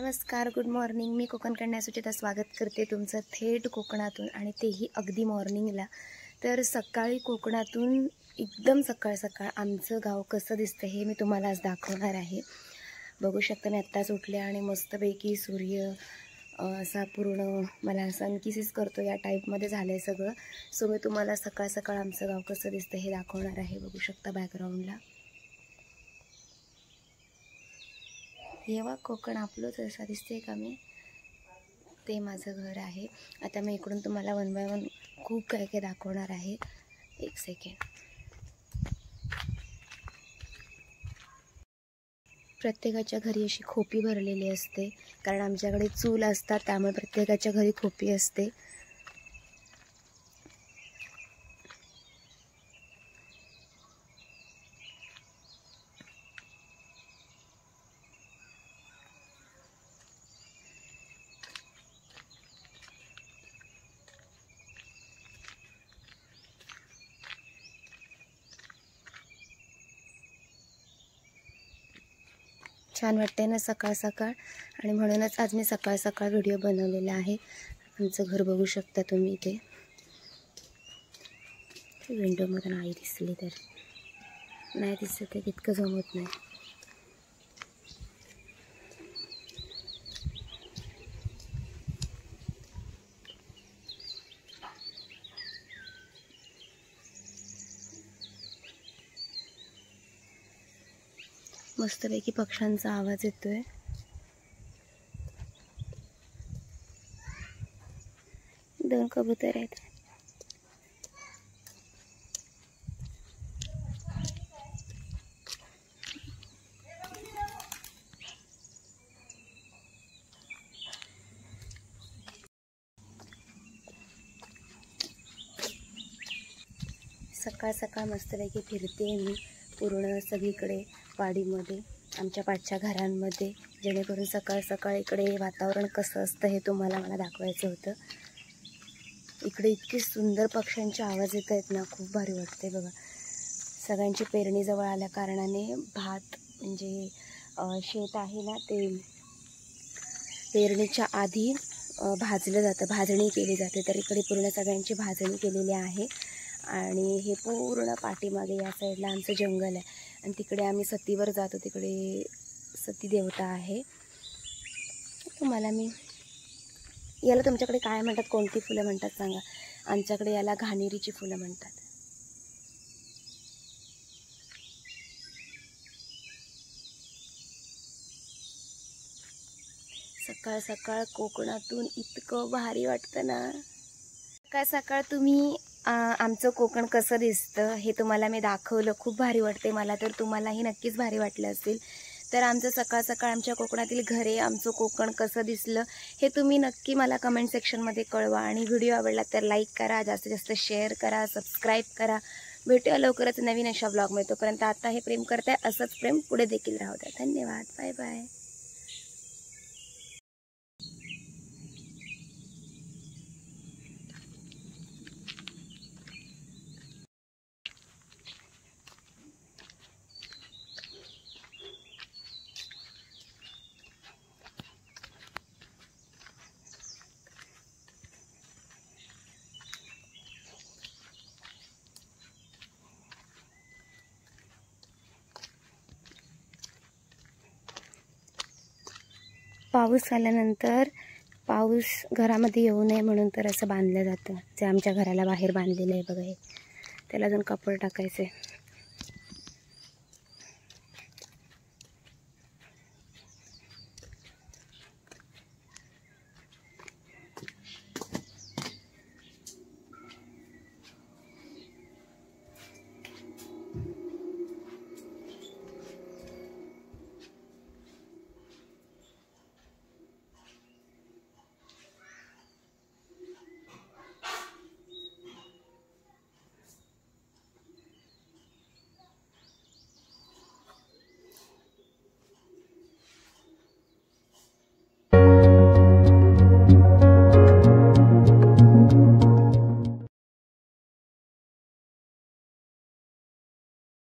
नमस्कार, good morning. मी कोकण कन्या सुचिता स्वागत करते तुमचं थेट कोकणातून, आणि तेही अगदी मॉर्निंगला. तर सकाळी कोकणातून एकदम सकाळ सकाळ आमचं गाव कसं दिसतं हे मी तुम्हाला आज दाखवणार आहे. बघू शकता मी आत्ताच उठले आणि मस्तपैकी सूर्य असा पूर्ण मला सनकिसेस करतो या टाईपमध्ये झालं आहे सगळं. सो मी तुम्हाला सकाळ सकाळ आमचं गाव कसं दिसतं हे दाखवणार आहे. बघू शकता बॅकग्राऊंडला येवा कोकण आपलंच असं दिसते का मी, ते माझं घर आहे. आता मी इकडून तुम्हाला वन बाय वन खूप काय काय दाखवणार आहे. एक सेकंड. प्रत्येकाच्या घरी अशी खोपी भरलेली असते, कारण आमच्याकडे चूल असतात त्यामुळे प्रत्येकाच्या घरी खोपी असते. छान वाटते ना सकाळ सकाळ, आणि म्हणूनच आज मी सकाळ सकाळ व्हिडिओ बनवलेला आहे. आमचं घर बघू शकता तुम्ही. इथे विंडोमधून आई दिसली तर नाही दिसत ते तितकं जमत नाही. मस्तपैकी पक्ष्यांचा आवाज येतोय. दोन कबूतर आहेत. सकाळ सकाळ मस्तपैकी फिरते मी पूर्ण सगळीकडे वाडीमध्ये, आमच्या पाठच्या घरांमध्ये, जेणेकरून सकाळ सकाळ इकडे वातावरण कसं असतं हे तुम्हाला मला दाखवायचं होतं. इकडे इतकी सुंदर पक्ष्यांचे आवाज येत आहेत ना, खूप भारी वाटते बघा. सगळ्यांची पेरणी जवळ आल्या कारणाने भात म्हणजे शेत आहे ना, ते पेरणीच्या आधी भाजलं जातं, भाजणी केली जाते. तर इकडे पूर्ण सगळ्यांची भाजणी केलेली आहे. आणि हे पूर्ण पाठीमागे या साईडला आमचं जंगल आहे, आणि तिकडे आम्ही सतीवर जातो. तिकडे सती देवता आहे. तुम्हाला मी याला तुमच्याकडे काय म्हणतात, कोणती फुलं म्हणतात सांगा. आमच्याकडे याला घाणेरीची फुलं म्हणतात. सकाळ सकाळ कोकणातून इतकं भारी वाटतं ना. सकाळ सकाळ तुम्ही आमचं कोकण कसं दिसतं हे तुम्हाला मी दाखवलं. खूप भारी वाटते मला, तर तुम्हालाही नक्कीच भारी वाटलं असेल. तर आमचं सकाळ सकाळ आमच्या कोकणातील घरे, आमचं कोकण कसं दिसलं हे तुम्ही नक्की मला कमेंट सेक्शनमध्ये कळवा. आणि व्हिडिओ आवडला तर लाईक करा, जास्तीत जास्त शेअर करा, सबस्क्राईब करा. भेटूया लवकरच नवीन अशा ब्लॉगमध्ये. तोपर्यंत आता हे प्रेम करताय, असंच प्रेम पुढे देखील राहू द्या. धन्यवाद. Bye bye. पाऊस आल्यानंतर पाऊस घरामध्ये येऊ नये म्हणून तर असं बांधलं जातं. जे आमच्या घराला बाहेर बांधलेलं आहे बघा, हे त्याला अजून कापड टाकायचं आहे.